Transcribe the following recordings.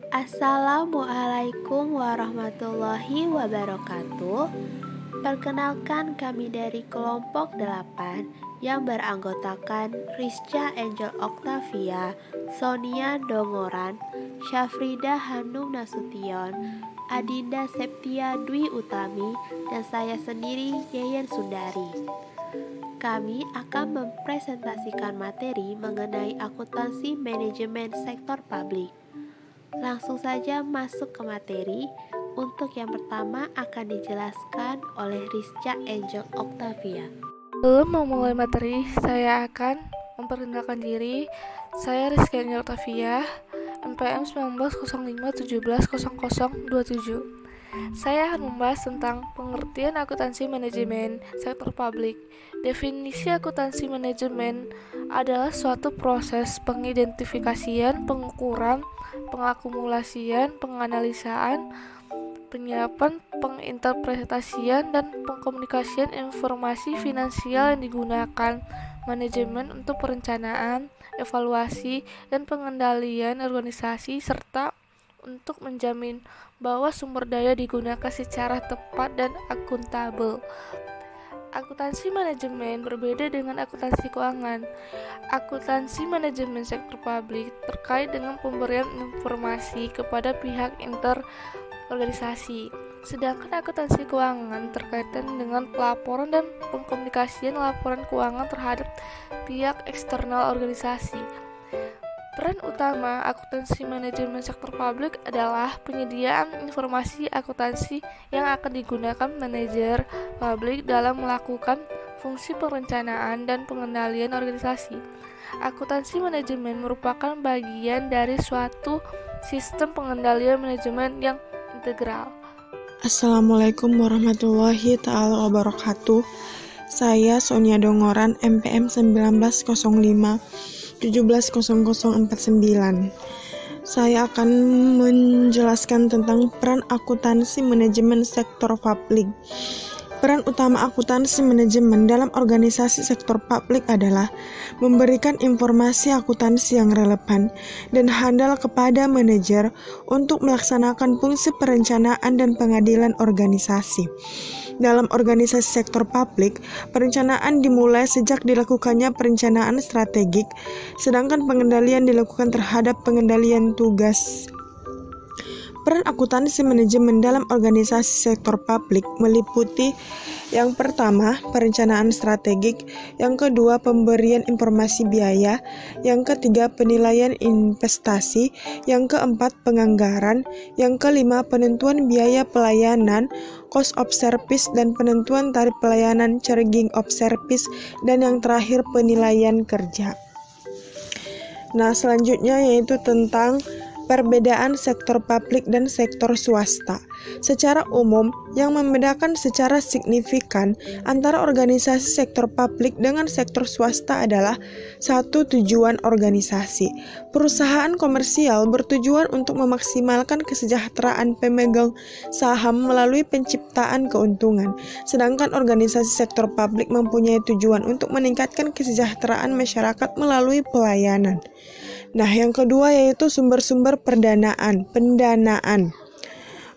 Assalamualaikum warahmatullahi wabarakatuh. Perkenalkan, kami dari kelompok 8 yang beranggotakan Rizcha Angel Octavia, Sonia Dongoran, Syafrida Hanum Nasution, Adinda Septia Dwi Utami, dan saya sendiri, Yeyen Sundari. Kami akan mempresentasikan materi mengenai akuntansi manajemen sektor publik. Langsung saja masuk ke materi. Untuk yang pertama akan dijelaskan oleh Rizcha Angel Octavia. Sebelum memulai materi, saya akan memperkenalkan diri. Saya Rizcha Angel Octavia, MPM 1905170027. Saya akan membahas tentang pengertian akuntansi manajemen sektor publik. Definisi akuntansi manajemen adalah suatu proses pengidentifikasian, pengukuran, pengakumulasian, penganalisaan, penyiapan, penginterpretasian, dan pengkomunikasian informasi finansial yang digunakan manajemen untuk perencanaan, evaluasi, dan pengendalian organisasi, serta untuk menjamin bahwa sumber daya digunakan secara tepat dan akuntabel. Akuntansi manajemen berbeda dengan akuntansi keuangan. Akuntansi manajemen sektor publik terkait dengan pemberian informasi kepada pihak interorganisasi, sedangkan akuntansi keuangan terkaitan dengan pelaporan dan pengkomunikasian laporan keuangan terhadap pihak eksternal organisasi. Peran utama akuntansi manajemen sektor publik adalah penyediaan informasi akuntansi yang akan digunakan manajer publik dalam melakukan fungsi perencanaan dan pengendalian organisasi. Akuntansi manajemen merupakan bagian dari suatu sistem pengendalian manajemen yang integral. Assalamualaikum warahmatullahi ta'ala wabarakatuh. Saya Sonia Dongoran, MPM 1905 170049. Saya akan menjelaskan tentang peran akuntansi manajemen sektor publik. Peran utama akuntansi manajemen dalam organisasi sektor publik adalah memberikan informasi akuntansi yang relevan dan handal kepada manajer untuk melaksanakan fungsi perencanaan dan pengadilan organisasi. Dalam organisasi sektor publik, perencanaan dimulai sejak dilakukannya perencanaan strategik, sedangkan pengendalian dilakukan terhadap pengendalian tugas. Peran akuntansi manajemen dalam organisasi sektor publik meliputi yang pertama, perencanaan strategik, yang kedua, pemberian informasi biaya, yang ketiga, penilaian investasi, yang keempat, penganggaran, yang kelima, penentuan biaya pelayanan, cost of service, dan penentuan tarif pelayanan, charging of service, dan yang terakhir, penilaian kerja. Nah, selanjutnya yaitu tentang perbedaan sektor publik dan sektor swasta. Secara umum, yang membedakan secara signifikan antara organisasi sektor publik dengan sektor swasta adalah satu, tujuan organisasi. Perusahaan komersial bertujuan untuk memaksimalkan kesejahteraan pemegang saham melalui penciptaan keuntungan, sedangkan organisasi sektor publik mempunyai tujuan untuk meningkatkan kesejahteraan masyarakat melalui pelayanan. Nah, yang kedua yaitu sumber-sumber pendanaan.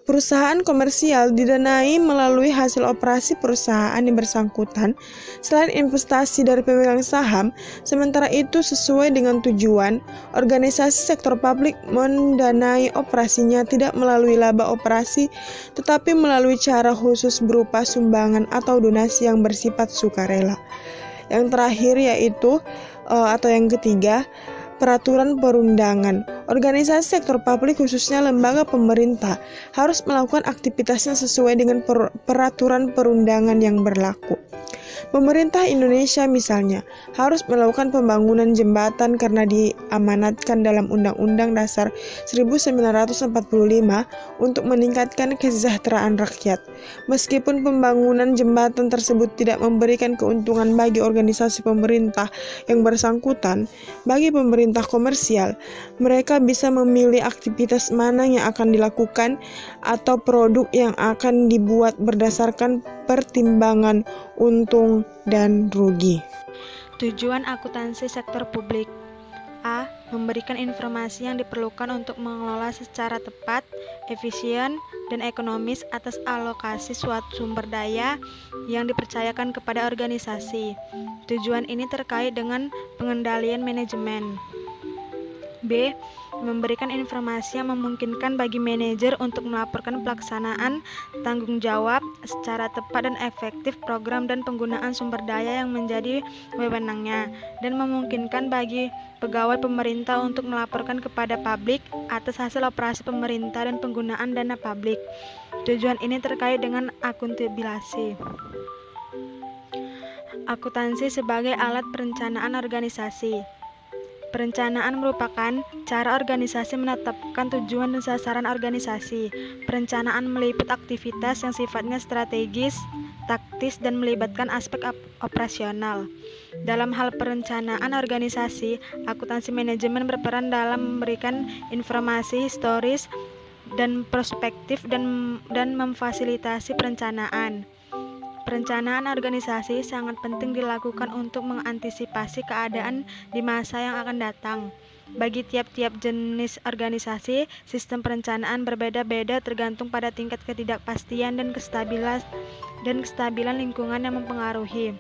Perusahaan komersial didanai melalui hasil operasi perusahaan yang bersangkutan selain investasi dari pemegang saham. Sementara itu, sesuai dengan tujuan, organisasi sektor publik mendanai operasinya tidak melalui laba operasi, tetapi melalui cara khusus berupa sumbangan atau donasi yang bersifat sukarela. Yang terakhir yaitu atau yang ketiga, peraturan perundangan. Organisasi sektor publik khususnya lembaga pemerintah harus melakukan aktivitasnya sesuai dengan peraturan perundangan yang berlaku. Pemerintah Indonesia misalnya harus melakukan pembangunan jembatan karena diamanatkan dalam Undang-Undang Dasar 1945 untuk meningkatkan kesejahteraan rakyat. Meskipun pembangunan jembatan tersebut tidak memberikan keuntungan bagi organisasi pemerintah yang bersangkutan, bagi pemerintah komersial, mereka bisa memilih aktivitas mana yang akan dilakukan atau produk yang akan dibuat berdasarkan pertimbangan untung dan rugi. Tujuan akuntansi sektor publik. A. memberikan informasi yang diperlukan untuk mengelola secara tepat, efisien, dan ekonomis atas alokasi suatu sumber daya yang dipercayakan kepada organisasi. Tujuan ini terkait dengan pengendalian manajemen. B. Memberikan informasi yang memungkinkan bagi manajer untuk melaporkan pelaksanaan tanggung jawab secara tepat dan efektif program dan penggunaan sumber daya yang menjadi wewenangnya, dan memungkinkan bagi pegawai pemerintah untuk melaporkan kepada publik atas hasil operasi pemerintah dan penggunaan dana publik. Tujuan ini terkait dengan akuntabilitas. Akuntansi sebagai alat perencanaan organisasi. Perencanaan merupakan cara organisasi menetapkan tujuan dan sasaran organisasi. Perencanaan meliput aktivitas yang sifatnya strategis, taktis, dan melibatkan aspek operasional. Dalam hal perencanaan organisasi, akuntansi manajemen berperan dalam memberikan informasi historis dan prospektif dan memfasilitasi perencanaan. Perencanaan organisasi sangat penting dilakukan untuk mengantisipasi keadaan di masa yang akan datang. Bagi tiap-tiap jenis organisasi, sistem perencanaan berbeda-beda tergantung pada tingkat ketidakpastian dan kestabilan lingkungan yang mempengaruhi.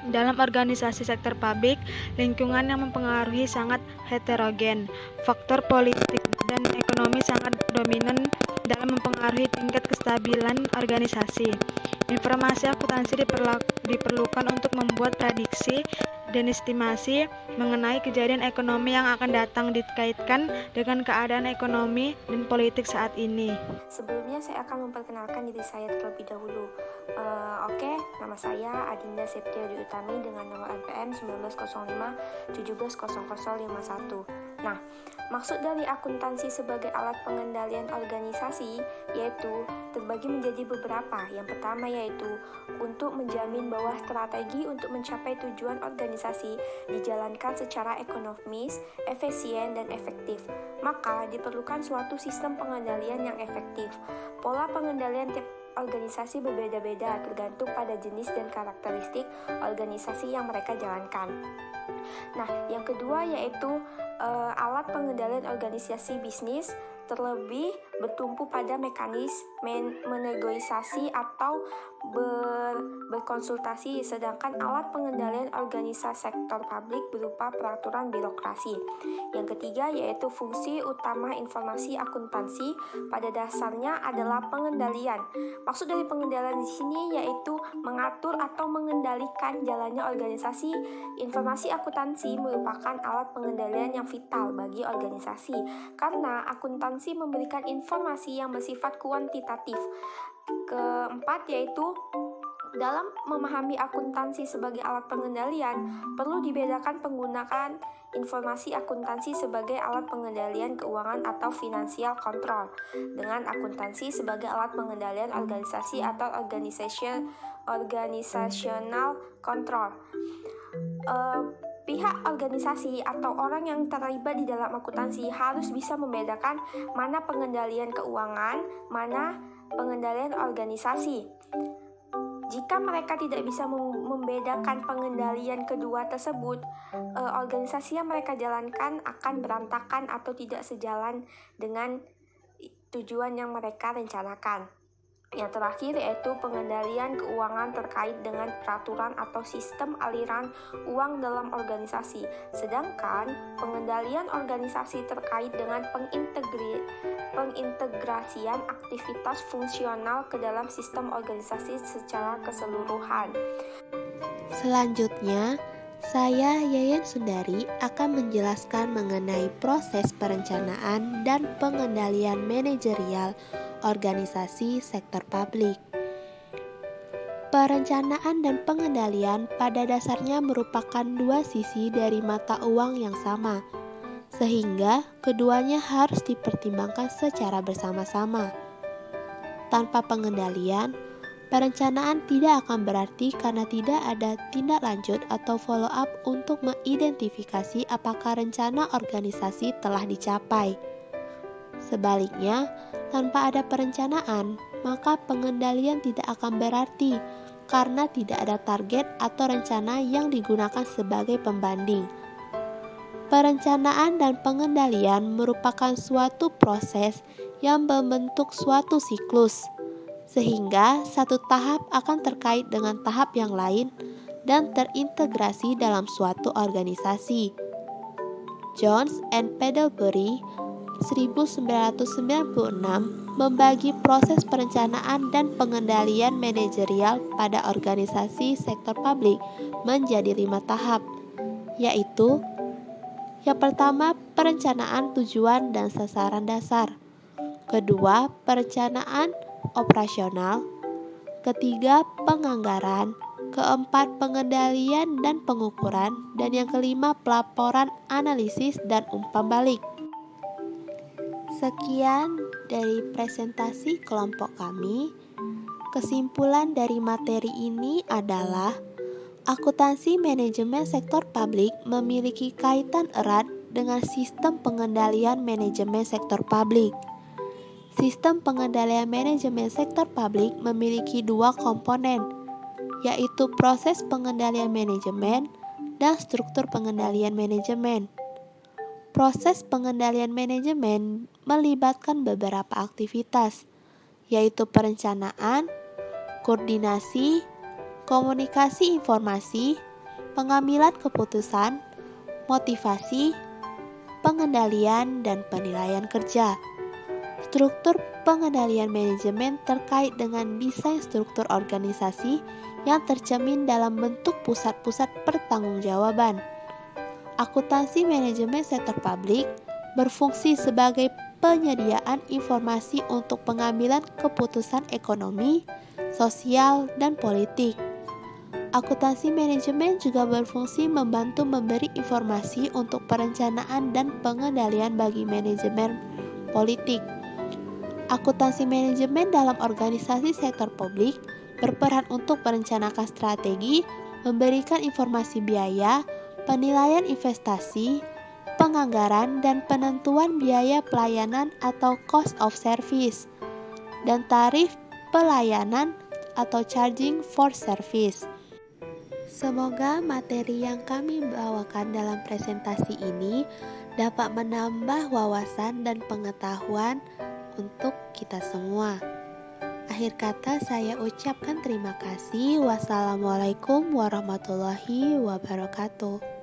Dalam organisasi sektor publik, lingkungan yang mempengaruhi sangat heterogen. Faktor politik dan ekonomi sangat dominan dalam mempengaruhi tingkat kestabilan organisasi. Informasi akuntansi diperlukan untuk membuat prediksi dan estimasi mengenai kejadian ekonomi yang akan datang dikaitkan dengan keadaan ekonomi dan politik saat ini. Sebelumnya saya akan memperkenalkan diri saya terlebih dahulu. Nama saya Adinda Septia Dwi Utami dengan nomor NPM 1905 170051. Nah, maksud dari akuntansi sebagai alat pengendalian organisasi yaitu terbagi menjadi beberapa. Yang pertama yaitu untuk menjamin bahwa strategi untuk mencapai tujuan organisasi dijalankan secara ekonomis, efisien, dan efektif. Maka diperlukan suatu sistem pengendalian yang efektif. Pola pengendalian tiap organisasi berbeda-beda tergantung pada jenis dan karakteristik organisasi yang mereka jalankan. Nah, yang kedua yaitu alat pengendalian organisasi bisnis, terlebih bertumpu pada mekanisme menegosiasi atau berkonsultasi, sedangkan alat pengendalian organisasi sektor publik berupa peraturan birokrasi. Yang ketiga yaitu fungsi utama informasi akuntansi pada dasarnya adalah pengendalian. Maksud dari pengendalian di sini yaitu mengatur atau mengendalikan jalannya organisasi. Informasi akuntansi merupakan alat pengendalian yang vital bagi organisasi karena akuntansi memberikan informasi yang bersifat kuantitatif. Keempat yaitu dalam memahami akuntansi sebagai alat pengendalian, perlu dibedakan penggunaan informasi akuntansi sebagai alat pengendalian keuangan atau financial control dengan akuntansi sebagai alat pengendalian organisasi atau organizational control. Pihak organisasi atau orang yang terlibat di dalam akuntansi harus bisa membedakan mana pengendalian keuangan, mana pengendalian organisasi. Jika mereka tidak bisa membedakan pengendalian kedua tersebut, organisasi yang mereka jalankan akan berantakan atau tidak sejalan dengan tujuan yang mereka rencanakan. Yang terakhir yaitu pengendalian keuangan terkait dengan peraturan atau sistem aliran uang dalam organisasi. Sedangkan pengendalian organisasi terkait dengan pengintegrasian aktivitas fungsional ke dalam sistem organisasi secara keseluruhan. Selanjutnya, saya Yayan Sundari akan menjelaskan mengenai proses perencanaan dan pengendalian manajerial organisasi sektor publik. Perencanaan dan pengendalian pada dasarnya merupakan dua sisi dari mata uang yang sama, sehingga keduanya harus dipertimbangkan secara bersama-sama. Tanpa pengendalian, perencanaan tidak akan berarti karena tidak ada tindak lanjut atau follow up untuk mengidentifikasi apakah rencana organisasi telah dicapai. Sebaliknya, tanpa ada perencanaan, maka pengendalian tidak akan berarti karena tidak ada target atau rencana yang digunakan sebagai pembanding. Perencanaan dan pengendalian merupakan suatu proses yang membentuk suatu siklus, sehingga satu tahap akan terkait dengan tahap yang lain dan terintegrasi dalam suatu organisasi. Jones and Pedelbury 1996 membagi proses perencanaan dan pengendalian manajerial pada organisasi sektor publik menjadi 5 tahap, yaitu yang pertama, perencanaan tujuan dan sasaran dasar. Kedua, perencanaan operasional. Ketiga, penganggaran. Keempat, pengendalian dan pengukuran. Dan yang kelima, pelaporan, analisis, dan umpan balik. Sekian dari presentasi kelompok kami. Kesimpulan dari materi ini adalah akuntansi manajemen sektor publik memiliki kaitan erat dengan sistem pengendalian manajemen sektor publik. Sistem pengendalian manajemen sektor publik memiliki 2 komponen, yaitu proses pengendalian manajemen dan struktur pengendalian manajemen. Proses pengendalian manajemen melibatkan beberapa aktivitas, yaitu perencanaan, koordinasi, komunikasi informasi, pengambilan keputusan, motivasi, pengendalian, dan penilaian kerja. Struktur pengendalian manajemen terkait dengan desain struktur organisasi yang tercermin dalam bentuk pusat-pusat pertanggungjawaban. Akuntansi manajemen sektor publik berfungsi sebagai penyediaan informasi untuk pengambilan keputusan ekonomi, sosial, dan politik. Akuntansi manajemen juga berfungsi membantu memberi informasi untuk perencanaan dan pengendalian bagi manajemen politik. Akuntansi manajemen dalam organisasi sektor publik berperan untuk merencanakan strategi, memberikan informasi biaya, penilaian investasi, penganggaran, dan penentuan biaya pelayanan atau cost of service, dan tarif pelayanan atau charging for service. Semoga materi yang kami bawakan dalam presentasi ini dapat menambah wawasan dan pengetahuan untuk kita semua. Akhir kata saya ucapkan terima kasih. Wassalamualaikum warahmatullahi wabarakatuh.